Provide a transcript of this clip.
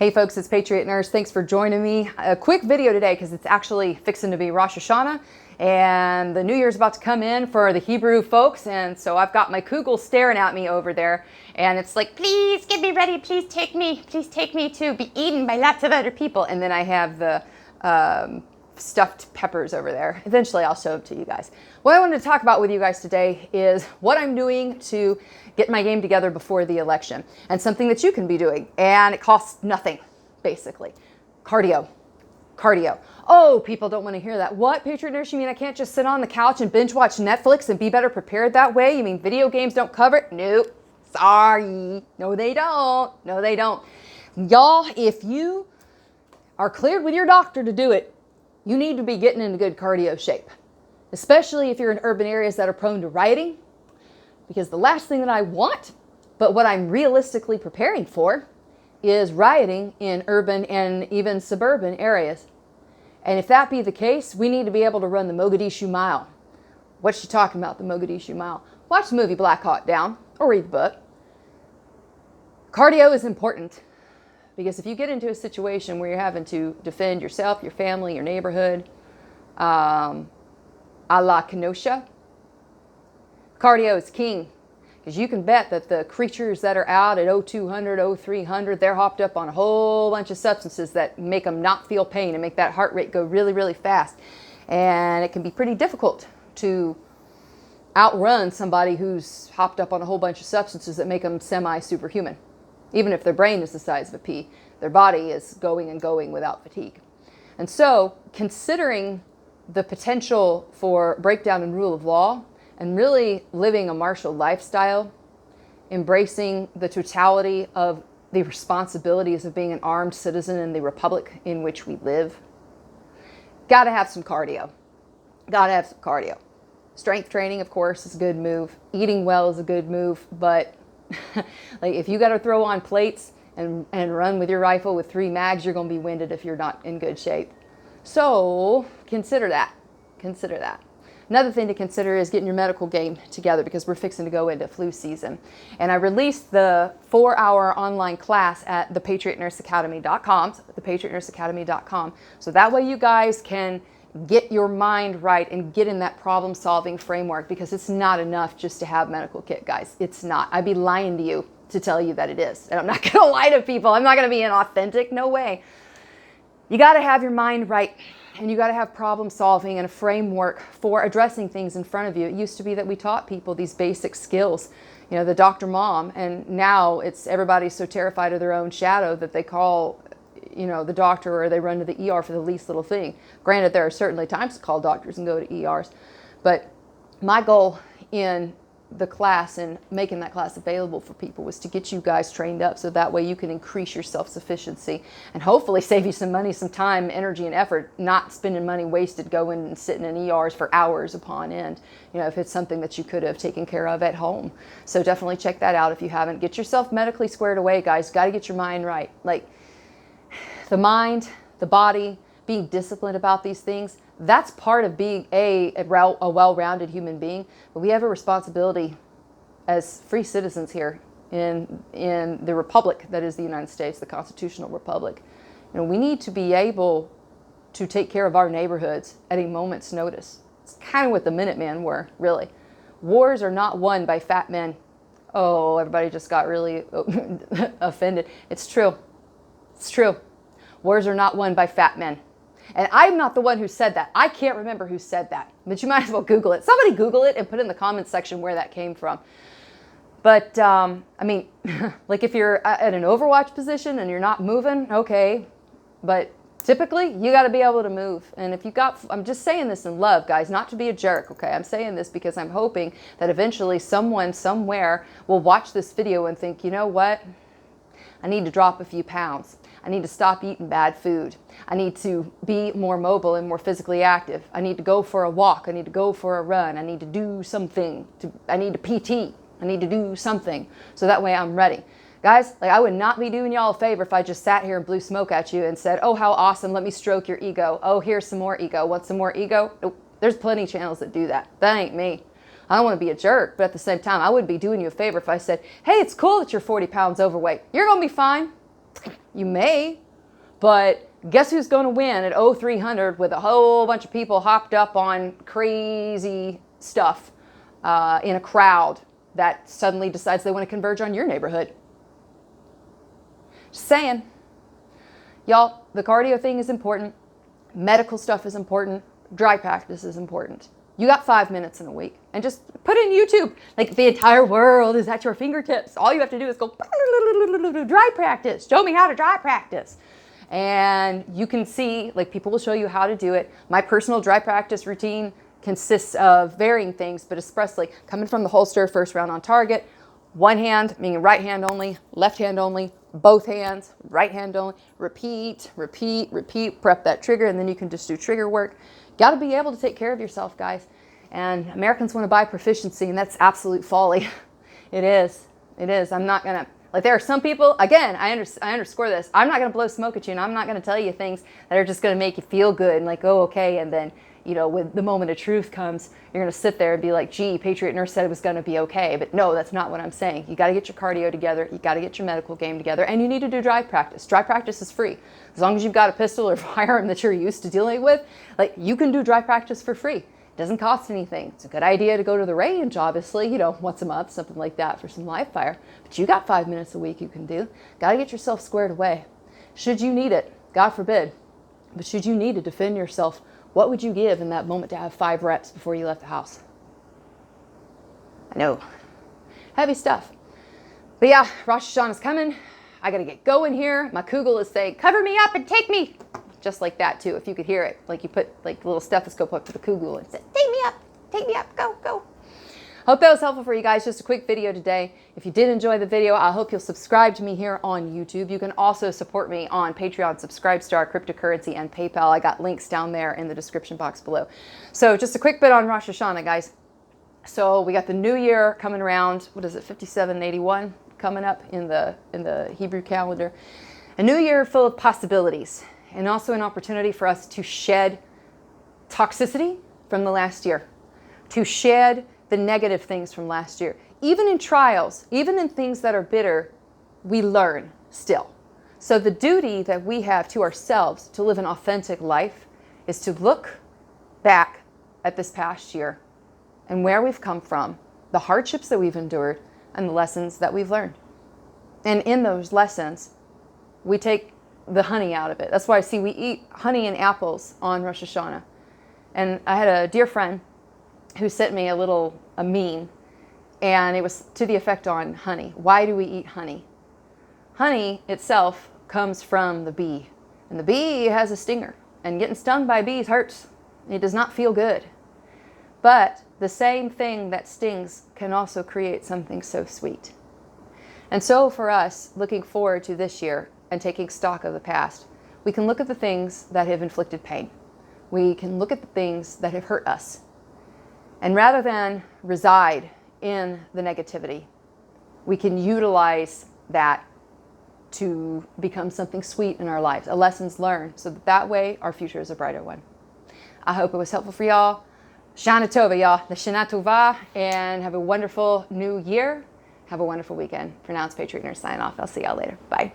Hey folks, it's Patriot Nurse. Thanks for joining me. A quick video today because it's actually fixing to be Rosh Hashanah and the New Year's about to come in for the Hebrew folks, and so I've got my kugel staring at me over there and it's like, please get me ready, please take me to be eaten by lots of other people. And then I have the stuffed peppers over there. Eventually I'll show them to you guys. What I wanted to talk about with you guys today is what I'm doing to get my game together before the election, and something that you can be doing, and it costs nothing, basically. Cardio. Oh, people don't want to hear that. What, Patriot Nurse? You mean I can't just sit on the couch and binge watch Netflix and be better prepared that way? You mean video games don't cover it? Nope. Sorry. No, they don't. No, they don't. Y'all, if you are cleared with your doctor to do it, you need to be getting into good cardio shape, especially if you're in urban areas that are prone to rioting, because the last thing that I want, but what I'm realistically preparing for, is rioting in urban and even suburban areas. And if that be the case, we need to be able to run the Mogadishu Mile. What's she talking about, the Mogadishu Mile? Watch the movie Black Hawk Down or read the book. Cardio is important, because if you get into a situation where you're having to defend yourself, your family, your neighborhood, a la Kenosha, cardio is king, because you can bet that the creatures that are out at 0200, 0300, they're hopped up on a whole bunch of substances that make them not feel pain and make that heart rate go really, really fast. And it can be pretty difficult to outrun somebody who's hopped up on a whole bunch of substances that make them semi-superhuman. Even if their brain is the size of a pea, their body is going and going without fatigue. And so, considering the potential for breakdown in rule of law, and really living a martial lifestyle, embracing the totality of the responsibilities of being an armed citizen in the republic in which we live, gotta have some cardio. Gotta have some cardio. Strength training, of course, is a good move. Eating well is a good move, but like if you gotta throw on plates and run with your rifle with 3 mags, you're gonna be winded if you're not in good shape. So consider that. Consider that. Another thing to consider is getting your medical game together, because we're fixing to go into flu season. And I released the 4-hour online class at thepatriotnurseacademy.com, thepatriotnurseacademy.com. So that way you guys can get your mind right and get in that problem-solving framework, because it's not enough just to have medical kit, guys. It's not. I'd be lying to you to tell you that it is. And I'm not going to lie to people. I'm not going to be inauthentic. No way. You got to have your mind right. And you got to have problem solving and a framework for addressing things in front of you. It used to be that we taught people these basic skills, you know, the doctor mom, and now it's everybody's so terrified of their own shadow that they call, you know, the doctor, or they run to the ER for the least little thing. Granted, there are certainly times to call doctors and go to ERs, but my goal in the class and making that class available for people was to get you guys trained up, so that way you can increase your self-sufficiency and hopefully save you some money, some time, energy, and effort, not spending money wasted going and sitting in ERs for hours upon end, you know, if it's something that you could have taken care of at home. So definitely check that out if you haven't. Get yourself medically squared away, guys. Got to get your mind right. Like the mind, the body, being disciplined about these things, that's part of being a well-rounded human being. But we have a responsibility as free citizens here in the republic that is the United States, the constitutional republic. You know, we need to be able to take care of our neighborhoods at a moment's notice. It's kind of what the Minutemen were, really. Wars are not won by fat men. Oh, everybody just got really offended. It's true. It's true. Wars are not won by fat men. And I'm not the one who said that. I can't remember who said that, but you might as well Google it. Somebody Google it and put in the comments section where that came from. But, I mean, like if you're at an Overwatch position and you're not moving, okay. But typically, you got to be able to move. And if you got, I'm just saying this in love, guys, not to be a jerk, okay? I'm saying this because I'm hoping that eventually someone somewhere will watch this video and think, you know what? I need to drop a few pounds. I need to stop eating bad food. I need to be more mobile and more physically active. I need to go for a walk. I need to go for a run. I need to do something. I need to PT. I need to do something so that way I'm ready. Guys, like I would not be doing y'all a favor if I just sat here and blew smoke at you and said, oh, how awesome. Let me stroke your ego. Oh, here's some more ego. Want some more ego? Nope. There's plenty of channels that do that. That ain't me. I don't want to be a jerk, but at the same time, I would be doing you a favor if I said, hey, it's cool that you're 40 pounds overweight. You're going to be fine. You may, but guess who's going to win at 0300 with a whole bunch of people hopped up on crazy stuff in a crowd that suddenly decides they want to converge on your neighborhood? Just saying. Y'all, the cardio thing is important. Medical stuff is important. Dry practice is important. You got 5 minutes in a week, and just put in YouTube. Like, the entire world is at your fingertips. All you have to do is go dry practice. Show me how to dry practice. And you can see, like, people will show you how to do it. My personal dry practice routine consists of varying things, but especially coming from the holster, first round on target, one hand, meaning right hand only, left hand only, both hands, right hand only, repeat, repeat, repeat, prep that trigger, and then you can just do trigger work. Got to be able to take care of yourself, guys. And Americans want to buy proficiency, and that's absolute folly. It is. It is. I'm not going to, like, there are some people, again, I underscore this. I'm not going to blow smoke at you, and I'm not going to tell you things that are just going to make you feel good and like, oh, okay. And then, you know, when the moment of truth comes, you're going to sit there and be like, gee, Patriot Nurse said it was going to be okay. But no, that's not what I'm saying. You got to get your cardio together. You got to get your medical game together. And you need to do dry practice. Dry practice is free. As long as you've got a pistol or firearm that you're used to dealing with, like, you can do dry practice for free. It doesn't cost anything. It's a good idea to go to the range, obviously, you know, once a month, something like that for some live fire. But you got 5 minutes a week you can do. Got to get yourself squared away. Should you need it, God forbid, but should you need to defend yourself, what would you give in that moment to have 5 reps before you left the house? I know. Heavy stuff. But yeah, Rosh Hashanah is coming. I got to get going here. My kugel is saying, cover me up and take me. Just like that, too, if you could hear it. Like, you put, like, a little stethoscope up to the kugel and said, take me up, go, go. Hope that was helpful for you guys. Just a quick video today. If you did enjoy the video, I hope you'll subscribe to me here on YouTube. You can also support me on Patreon, Subscribestar, cryptocurrency, and PayPal. I got links down there in the description box below. So just a quick bit on Rosh Hashanah, guys. So we got the new year coming around. What is it, 5781 coming up in the Hebrew calendar. A new year full of possibilities, and also an opportunity for us to shed toxicity from the last year, to shed the negative things from last year. Even in trials, even in things that are bitter, we learn still. So the duty that we have to ourselves to live an authentic life is to look back at this past year and where we've come from, the hardships that we've endured, and the lessons that we've learned. And in those lessons, we take the honey out of it. That's why I see we eat honey and apples on Rosh Hashanah. And I had a dear friend who sent me a meme, and it was to the effect on honey. Why do we eat honey? Honey itself comes from the bee, and the bee has a stinger, and getting stung by bees hurts. It does not feel good. But the same thing that stings can also create something so sweet. And so for us, looking forward to this year and taking stock of the past, we can look at the things that have inflicted pain. We can look at the things that have hurt us. And rather than reside in the negativity, we can utilize that to become something sweet in our lives, a lessons learned, so that way our future is a brighter one. I hope it was helpful for y'all. Shana Tova, y'all. L'Shana Tova, and have a wonderful new year. Have a wonderful weekend. For now, it's Patriot Nurse signing off. I'll see y'all later. Bye.